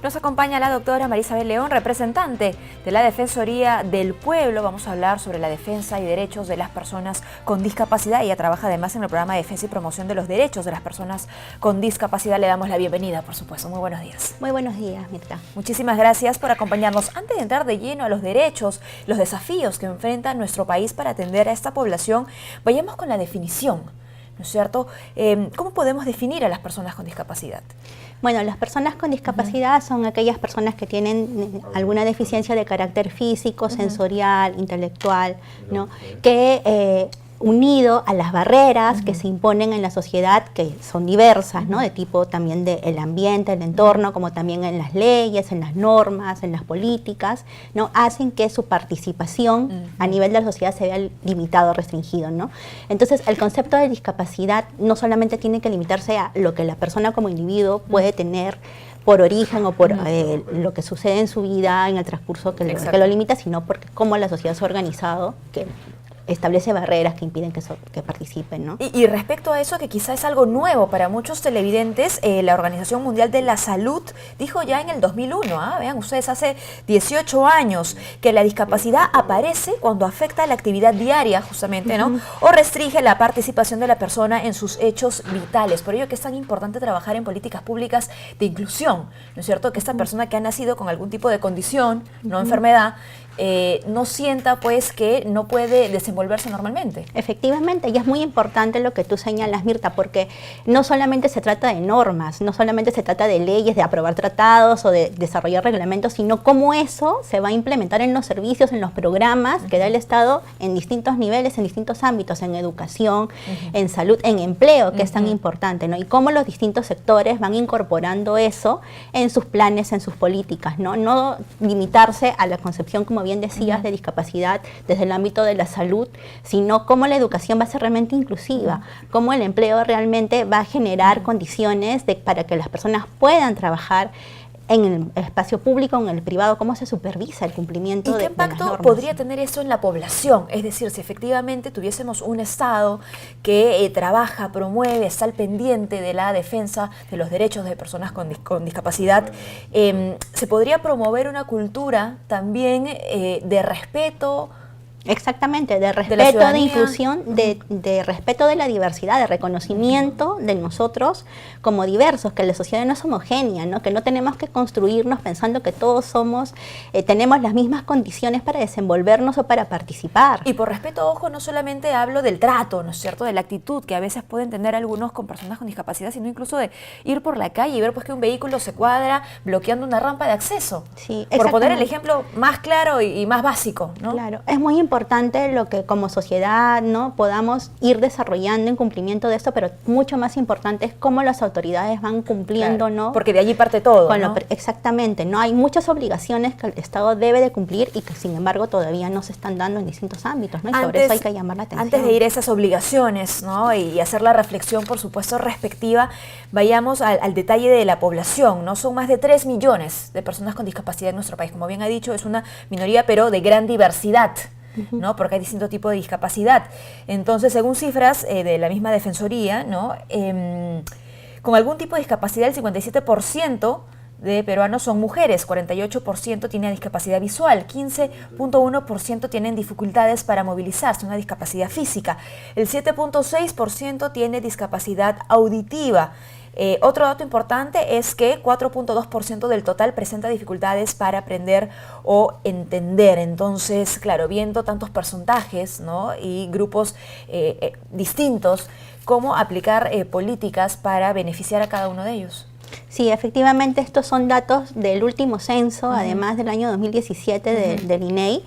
Nos acompaña la doctora Marisabel León, representante de la Defensoría del Pueblo. Vamos a hablar sobre la defensa y derechos de las personas con discapacidad. Ella trabaja además en el programa de defensa y promoción de los derechos de las personas con discapacidad. Le damos la bienvenida, por supuesto. Muy buenos días. Muy buenos días, Mirta. Muchísimas gracias por acompañarnos. Antes de entrar de lleno a los derechos, los desafíos que enfrenta nuestro país para atender a esta población, vayamos con la definición, ¿no es cierto? ¿Cómo podemos definir a las personas con discapacidad? Bueno, las personas con discapacidad son aquellas personas que tienen alguna deficiencia de carácter físico, sensorial, intelectual, ¿no? Que unido a las barreras que se imponen en la sociedad, que son diversas, ¿no? De tipo también del ambiente, el entorno, como también en las leyes, en las normas, en las políticas, ¿no? Hacen que su participación a nivel de la sociedad se vea limitado, restringido, ¿no? Entonces, el concepto de discapacidad no solamente tiene que limitarse a lo que la persona como individuo puede tener por origen o por lo que sucede en su vida, en el transcurso que lo limita, sino porque cómo la sociedad se ha organizado, que establece barreras que impiden que participen, ¿no? Y respecto a eso, que quizá es algo nuevo para muchos televidentes, la Organización Mundial de la Salud dijo ya en el 2001, vean ustedes, hace 18 años, que la discapacidad aparece cuando afecta la actividad diaria, justamente, ¿no? O restringe la participación de la persona en sus hechos vitales. Por ello que es tan importante trabajar en políticas públicas de inclusión, ¿no es cierto? Que esta persona que ha nacido con algún tipo de condición, no enfermedad, no sienta pues que no puede desenvolverse normalmente. Efectivamente, y es muy importante lo que tú señalas, Mirta, porque no solamente se trata de normas, no solamente se trata de leyes, de aprobar tratados o de desarrollar reglamentos, sino cómo eso se va a implementar en los servicios, en los programas que da el Estado en distintos niveles, en distintos ámbitos, en educación, en salud, en empleo, que es tan importante, ¿no? Y cómo los distintos sectores van incorporando eso en sus planes, en sus políticas, ¿no? No limitarse a la concepción, como bien decías, de discapacidad desde el ámbito de la salud, sino cómo la educación va a ser realmente inclusiva, cómo el empleo realmente va a generar condiciones para que las personas puedan trabajar en el espacio público, en el privado, cómo se supervisa el cumplimiento de las normas. ¿Y qué impacto podría tener eso en la población? Es decir, si efectivamente tuviésemos un Estado que trabaja, promueve, está al pendiente de la defensa de los derechos de personas con discapacidad, ¿se podría promover una cultura también de respeto? Exactamente, de respeto, de inclusión, de respeto de la diversidad, de reconocimiento de nosotros como diversos, que la sociedad no es homogénea, ¿no? Que no tenemos que construirnos pensando que todos somos, tenemos las mismas condiciones para desenvolvernos o para participar. Y por respeto, ojo, no solamente hablo del trato, ¿no es cierto?, de la actitud que a veces pueden tener algunos con personas con discapacidad, sino incluso de ir por la calle y ver pues que un vehículo se cuadra bloqueando una rampa de acceso. Sí, por poner el ejemplo más claro y más básico, ¿no? Claro, es muy importante lo que como sociedad, ¿no?, podamos ir desarrollando en cumplimiento de esto, pero mucho más importante es cómo las autoridades van cumpliendo, claro, ¿no? Porque de allí parte todo, ¿no? Exactamente, ¿no? Hay muchas obligaciones que el Estado debe de cumplir y que sin embargo todavía no se están dando en distintos ámbitos, ¿no? Y sobre eso hay que llamar la atención. Antes de ir a esas obligaciones, ¿no?, y hacer la reflexión, por supuesto, respectiva, vayamos al detalle de la población, ¿no? Son más de 3 millones de personas con discapacidad en nuestro país. Como bien ha dicho, es una minoría, pero de gran diversidad, ¿no? Porque hay distintos tipos de discapacidad. Entonces, según cifras de la misma Defensoría, ¿no?, con algún tipo de discapacidad, el 57% de peruanos son mujeres, 48% tienen discapacidad visual, 15.1% tienen dificultades para movilizarse, una discapacidad física, el 7.6% tiene discapacidad auditiva. Otro dato importante es que 4.2% del total presenta dificultades para aprender o entender. Entonces, claro, viendo tantos porcentajes, ¿no?, y grupos distintos, ¿cómo aplicar políticas para beneficiar a cada uno de ellos? Sí, efectivamente estos son datos del último censo, además del año 2017 del INEI,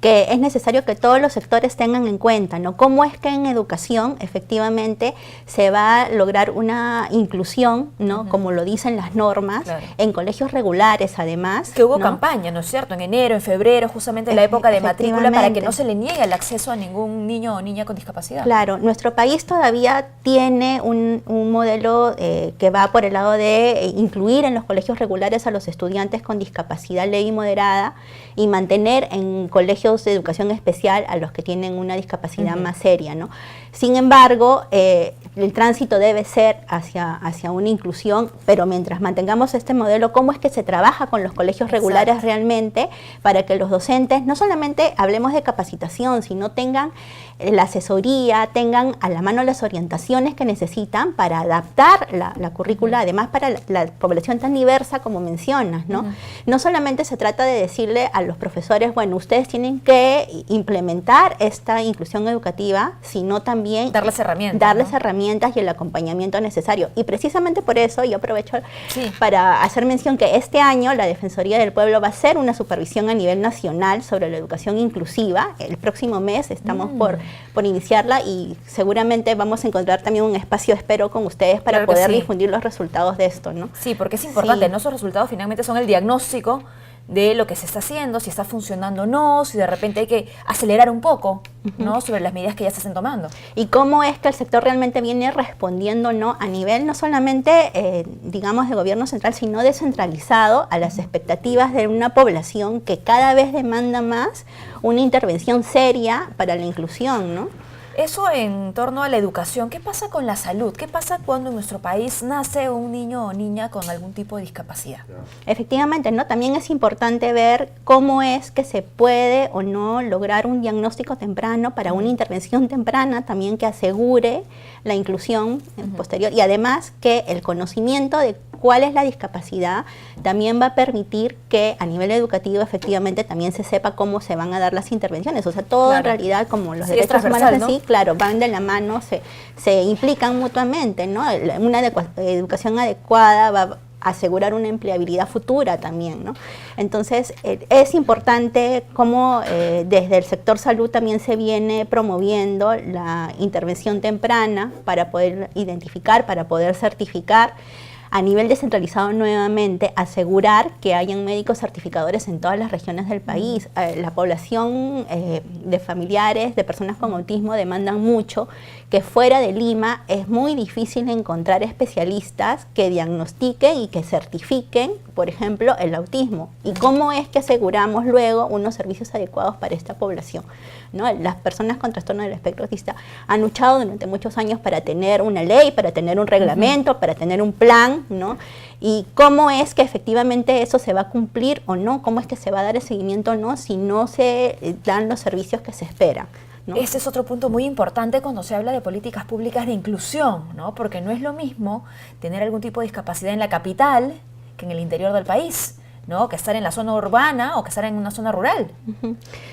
que es necesario que todos los sectores tengan en cuenta, ¿no? Cómo es que en educación efectivamente se va a lograr una inclusión, ¿no?, como lo dicen las normas, en colegios regulares además. Que hubo campaña, ¿no es cierto?, en enero, en febrero, justamente en la época de matrícula, para que no se le niegue el acceso a ningún niño o niña con discapacidad. Claro, nuestro país todavía tiene un modelo que va por el lado de incluir en los colegios regulares a los estudiantes con discapacidad leve y moderada y mantener en colegios de educación especial a los que tienen una discapacidad más seria, ¿no? Sin embargo, el tránsito debe ser hacia una inclusión, pero mientras mantengamos este modelo, ¿cómo es que se trabaja con los colegios regulares realmente para que los docentes no solamente hablemos de capacitación, sino tengan la asesoría, tengan a la mano las orientaciones que necesitan para adaptar la currícula, además para la población tan diversa como mencionas, ¿no? No solamente se trata de decirle a los profesores, bueno, ustedes tienen que implementar esta inclusión educativa, sino también darles herramientas, herramientas y el acompañamiento necesario. Y precisamente por eso yo aprovecho para hacer mención que este año la Defensoría del Pueblo va a hacer una supervisión a nivel nacional sobre la educación inclusiva. El próximo mes estamos por iniciarla y seguramente vamos a encontrar también un espacio, espero, con ustedes para poder difundir los resultados de esto, ¿no? Sí, porque es importante, ¿no? Esos resultados finalmente son el diagnóstico de lo que se está haciendo, si está funcionando o no, si de repente hay que acelerar un poco, ¿no? Sobre las medidas que ya se están tomando. Y cómo es que el sector realmente viene respondiendo, ¿no? A nivel no solamente, digamos, de gobierno central, sino descentralizado a las expectativas de una población que cada vez demanda más una intervención seria para la inclusión, ¿no? Eso en torno a la educación. ¿Qué pasa con la salud? ¿Qué pasa cuando en nuestro país nace un niño o niña con algún tipo de discapacidad? Efectivamente, ¿no? También es importante ver cómo es que se puede o no lograr un diagnóstico temprano para una intervención temprana también que asegure la inclusión posterior y además que el conocimiento de cuál es la discapacidad también va a permitir que a nivel educativo efectivamente también se sepa cómo se van a dar las intervenciones. O sea, todo en realidad, como los derechos humanos en sí, claro, van de la mano, se implican mutuamente, ¿no? Una educación adecuada va a asegurar una empleabilidad futura también, ¿no? Entonces, es importante cómo desde el sector salud también se viene promoviendo la intervención temprana para poder identificar, para poder certificar. A nivel descentralizado nuevamente, asegurar que hayan médicos certificadores en todas las regiones del país. La población de familiares, de personas con autismo demandan mucho que fuera de Lima es muy difícil encontrar especialistas que diagnostiquen y que certifiquen, por ejemplo, el autismo. ¿Y cómo es que aseguramos luego unos servicios adecuados para esta población? ¿No? Las personas con trastorno del espectro autista han luchado durante muchos años para tener una ley, para tener un reglamento, para tener un plan, ¿no? Y cómo es que efectivamente eso se va a cumplir o no, cómo es que se va a dar el seguimiento o no si no se dan los servicios que se esperan, ¿no? Este es otro punto muy importante cuando se habla de políticas públicas de inclusión, ¿no? Porque no es lo mismo tener algún tipo de discapacidad en la capital que en el interior del país, ¿no? Que estar en la zona urbana o que estar en una zona rural.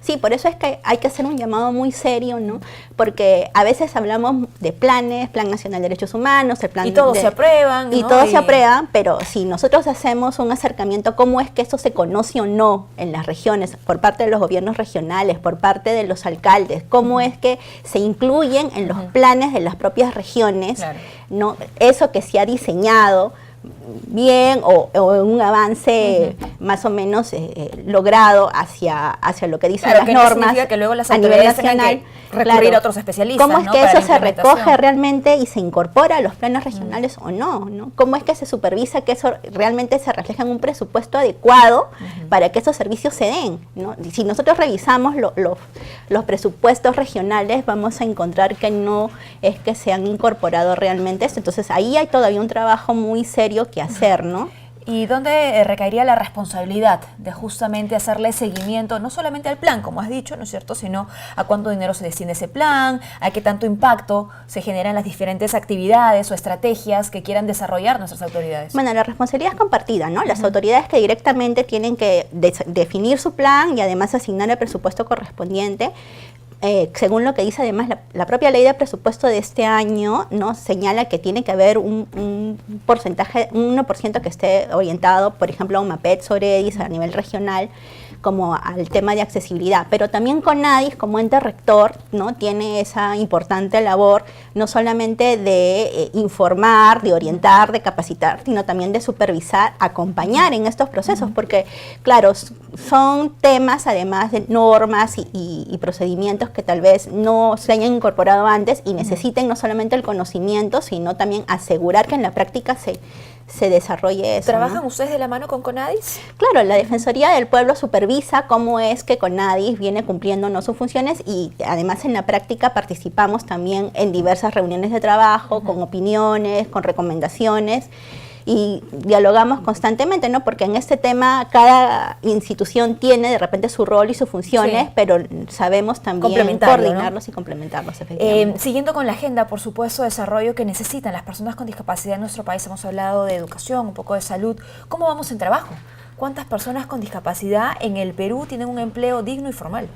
Sí, por eso es que hay que hacer un llamado muy serio, ¿no? Porque a veces hablamos de planes, Plan Nacional de Derechos Humanos, el plan y todos se aprueban, y ¿no? todos se aprueban, pero si nosotros hacemos un acercamiento, ¿cómo es que eso se conoce o no en las regiones, por parte de los gobiernos regionales, por parte de los alcaldes? ¿Cómo es que se incluyen en los planes de las propias regiones, ¿no? Eso que se ha diseñado bien o un avance más o menos logrado hacia lo que dicen las normas que luego las a nivel nacional, recurrir a otros especialistas. ¿Cómo es que eso se recoge realmente y se incorpora a los planes regionales o no? ¿Cómo es que se supervisa que eso realmente se refleja en un presupuesto adecuado para que esos servicios se den, ¿no? Si nosotros revisamos los presupuestos regionales, vamos a encontrar que no es que se han incorporado realmente esto. Entonces ahí hay todavía un trabajo muy serio que hacer, ¿no? ¿Y dónde recaería la responsabilidad de justamente hacerle seguimiento, no solamente al plan, como has dicho, ¿no es cierto?, sino a cuánto dinero se destina ese plan, a qué tanto impacto se generan las diferentes actividades o estrategias que quieran desarrollar nuestras autoridades? Bueno, la responsabilidad es compartida, ¿no? Las autoridades que directamente tienen que definir su plan y además asignar el presupuesto correspondiente. Según lo que dice además la propia ley de presupuesto de este año, ¿no? Señala que tiene que haber un porcentaje, un 1% que esté orientado, por ejemplo, a UMAPET, SOREDIS a nivel regional, como al tema de accesibilidad, pero también CONADIS como ente rector, ¿no? Tiene esa importante labor no solamente de informar, de orientar, de capacitar, sino también de supervisar, acompañar en estos procesos, porque claro, son temas además de normas y procedimientos que tal vez no se hayan incorporado antes y necesiten no solamente el conocimiento, sino también asegurar que en la práctica se desarrolle eso. ¿Trabajan ¿no? ustedes de la mano con CONADIS? Claro, la Defensoría del Pueblo supervisa revisa cómo es que CONADIS viene cumpliendo no sus funciones, y además en la práctica participamos también en diversas reuniones de trabajo, con opiniones, con recomendaciones, y dialogamos constantemente, ¿no? Porque en este tema cada institución tiene de repente su rol y sus funciones, pero sabemos también coordinarlos, ¿no? Y complementarlos, efectivamente. Siguiendo con la agenda, por supuesto, desarrollo que necesitan las personas con discapacidad en nuestro país. Hemos hablado de educación, un poco de salud. ¿Cómo vamos en trabajo? ¿Cuántas personas con discapacidad en el Perú tienen un empleo digno y formal?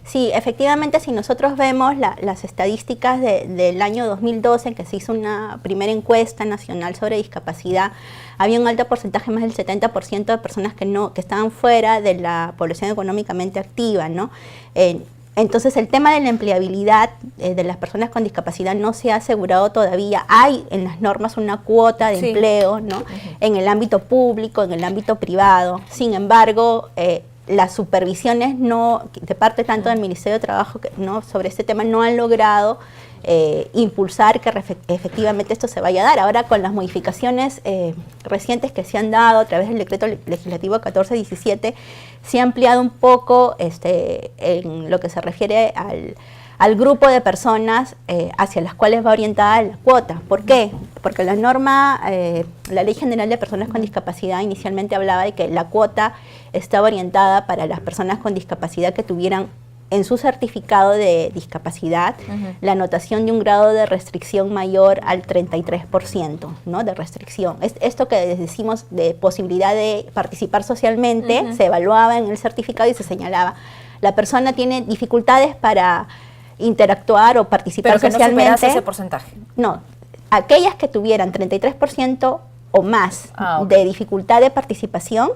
Sí, efectivamente, si nosotros vemos las estadísticas del año 2012, en que se hizo una primera encuesta nacional sobre discapacidad, había un alto porcentaje, más del 70% de personas que estaban fuera de la población económicamente activa, ¿no? Entonces, el tema de la empleabilidad de las personas con discapacidad no se ha asegurado todavía. Hay en las normas una cuota de empleo, ¿no? En el ámbito público, en el ámbito privado. Sin embargo, las supervisiones de parte tanto del Ministerio de Trabajo sobre este tema no han logrado impulsar que efectivamente esto se vaya a dar. Ahora, con las modificaciones recientes que se han dado a través del decreto legislativo 1417, se ha ampliado un poco en lo que se refiere al grupo de personas hacia las cuales va orientada la cuota. ¿Por qué? Porque la norma, la Ley General de Personas con Discapacidad inicialmente hablaba de que la cuota estaba orientada para las personas con discapacidad que tuvieran en su certificado de discapacidad la anotación de un grado de restricción mayor al 33%, ¿no? De restricción. Esto que decimos de posibilidad de participar socialmente, se evaluaba en el certificado y se señalaba, la persona tiene dificultades para interactuar o participar socialmente. Pero que no superase ese porcentaje. No, aquellas que tuvieran 33% o más de dificultad de participación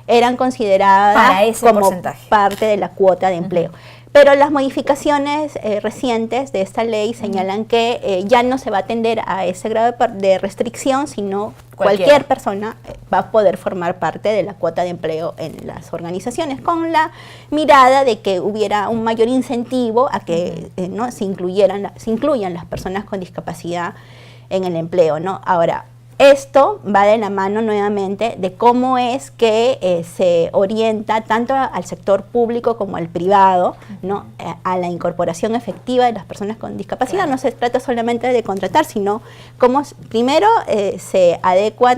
eran consideradas como parte de la cuota de empleo. Pero las modificaciones recientes de esta ley señalan que ya no se va a atender a ese grado de restricción, sino cualquier persona va a poder formar parte de la cuota de empleo en las organizaciones, con la mirada de que hubiera un mayor incentivo a que se incluyan las personas con discapacidad en el empleo, ¿no? Ahora, esto va de la mano nuevamente de cómo es que se orienta tanto al sector público como al privado, ¿no? A la incorporación efectiva de las personas con discapacidad. No se trata solamente de contratar, sino cómo primero se adecua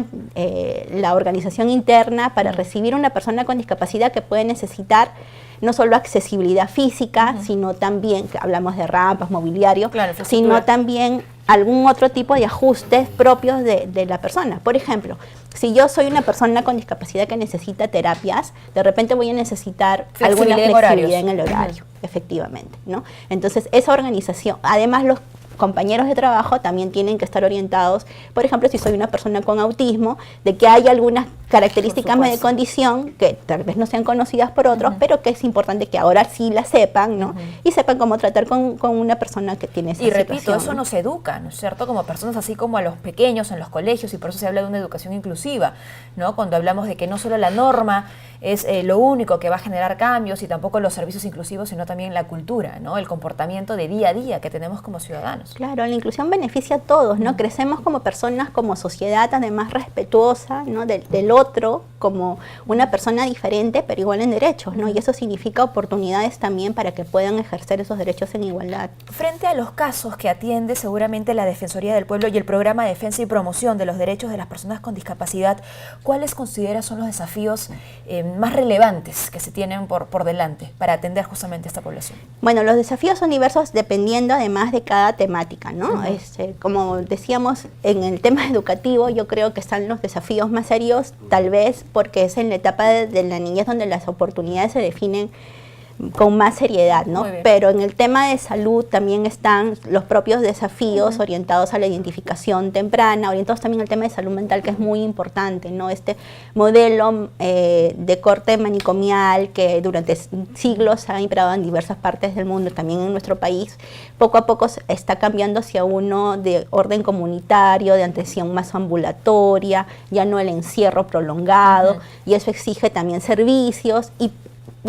la organización interna para recibir una persona con discapacidad que puede necesitar no solo accesibilidad física, sino también, que hablamos de rampas, mobiliario, sino también algún otro tipo de ajustes propios de la persona. Por ejemplo, si yo soy una persona con discapacidad que necesita terapias, de repente voy a necesitar alguna flexibilidad en el horario, efectivamente, ¿no? Entonces, esa organización, además los compañeros de trabajo también tienen que estar orientados, por ejemplo, si soy una persona con autismo, de que hay algunas características de condición que tal vez no sean conocidas por otros, pero que es importante que ahora sí las sepan, ¿no? Y sepan cómo tratar con una persona que tiene esa situación. Y repito, eso nos educa, ¿no es cierto? Como personas, así como a los pequeños en los colegios, y por eso se habla de una educación inclusiva, ¿no? Cuando hablamos de que no solo la norma es lo único que va a generar cambios, y tampoco los servicios inclusivos, sino también la cultura, ¿no? El comportamiento de día a día que tenemos como ciudadanos. Claro, la inclusión beneficia a todos, ¿no? Crecemos como personas, como sociedad, además respetuosa, ¿no? Del otro, como una persona diferente, pero igual en derechos, ¿no? Y eso significa oportunidades también para que puedan ejercer esos derechos en igualdad. Frente a los casos que atiende seguramente la Defensoría del Pueblo y el Programa de Defensa y Promoción de los Derechos de las Personas con Discapacidad, ¿cuáles consideras son los desafíos más relevantes que se tienen por delante para atender justamente a esta población? Bueno, los desafíos son diversos dependiendo además de cada temática, ¿no? Como decíamos, en el tema educativo yo creo que están los desafíos más serios, tal vez porque es en la etapa de la niñez donde las oportunidades se definen con más seriedad, ¿no? Pero en el tema de salud también están los propios desafíos orientados a la identificación temprana, orientados también al tema de salud mental, que es muy importante, ¿no? Este modelo de corte manicomial que durante siglos se ha imperado en diversas partes del mundo, también en nuestro país, poco a poco está cambiando hacia uno de orden comunitario, de atención más ambulatoria, ya no el encierro prolongado, y eso exige también servicios y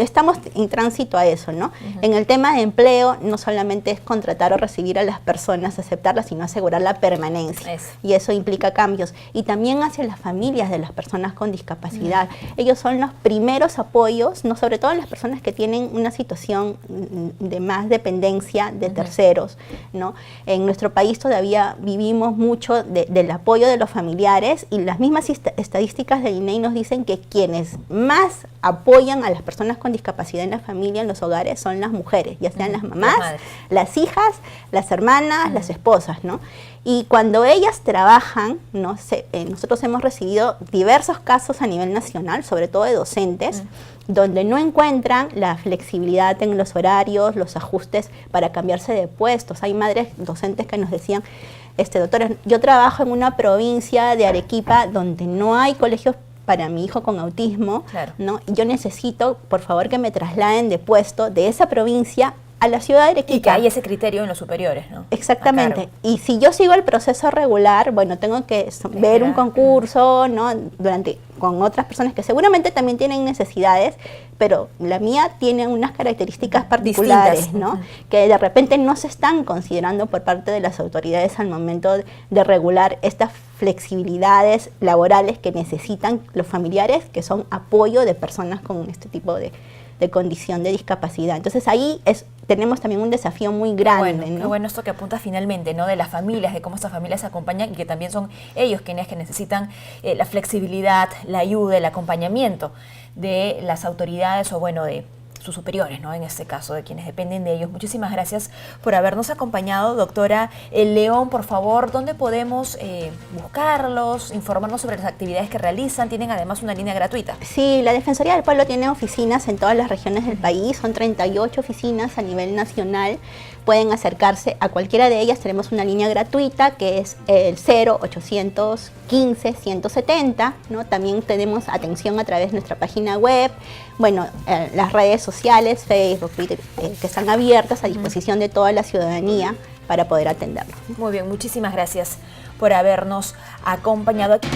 estamos en tránsito a eso, ¿no? En el tema de empleo, no solamente es contratar o recibir a las personas, aceptarlas, sino asegurar la permanencia. Y eso implica cambios. Y también hacia las familias de las personas con discapacidad. Ellos son los primeros apoyos, ¿no? Sobre todo en las personas que tienen una situación de más dependencia de terceros, ¿no? En nuestro país todavía vivimos mucho del apoyo de los familiares, y las mismas estadísticas del INEI nos dicen que quienes más apoyan a las personas con discapacidad en la familia, en los hogares, son las mujeres, ya sean las mamás, las hijas, las hermanas, las esposas, ¿no? Y cuando ellas trabajan, ¿no? Nosotros hemos recibido diversos casos a nivel nacional, sobre todo de docentes, donde no encuentran la flexibilidad en los horarios, los ajustes para cambiarse de puestos. Hay madres docentes que nos decían, doctora, yo trabajo en una provincia de Arequipa donde no hay colegios para mi hijo con autismo, ¿no? Y yo necesito, por favor, que me trasladen de puesto de esa provincia a la ciudad de Arequipa. Y que hay ese criterio en los superiores, ¿no? Exactamente. Y si yo sigo el proceso regular, bueno, tengo que ver un concurso, ¿no? Con otras personas que seguramente también tienen necesidades, pero la mía tiene unas características particulares, distintas, ¿no? Que de repente no se están considerando por parte de las autoridades al momento de regular estas flexibilidades laborales que necesitan los familiares, que son apoyo de personas con este tipo de condición de discapacidad. Entonces ahí tenemos también un desafío muy grande. ¿No? Qué bueno esto que apunta finalmente, ¿no? De las familias, de cómo estas familias se acompañan y que también son ellos quienes que necesitan la flexibilidad, la ayuda, el acompañamiento de las autoridades o bueno, de sus superiores, ¿no? En este caso, de quienes dependen de ellos. Muchísimas gracias por habernos acompañado, doctora León. Por favor, ¿dónde podemos buscarlos, informarnos sobre las actividades que realizan? Tienen además una línea gratuita. Sí, la Defensoría del Pueblo tiene oficinas en todas las regiones del país, son 38 oficinas a nivel nacional. Pueden acercarse a cualquiera de ellas. Tenemos una línea gratuita que es el 0800 15 170, ¿no? También tenemos atención a través de nuestra página web, bueno, las redes sociales, Facebook, Twitter, que están abiertas a disposición de toda la ciudadanía para poder atenderlo. Muy bien, muchísimas gracias por habernos acompañado aquí.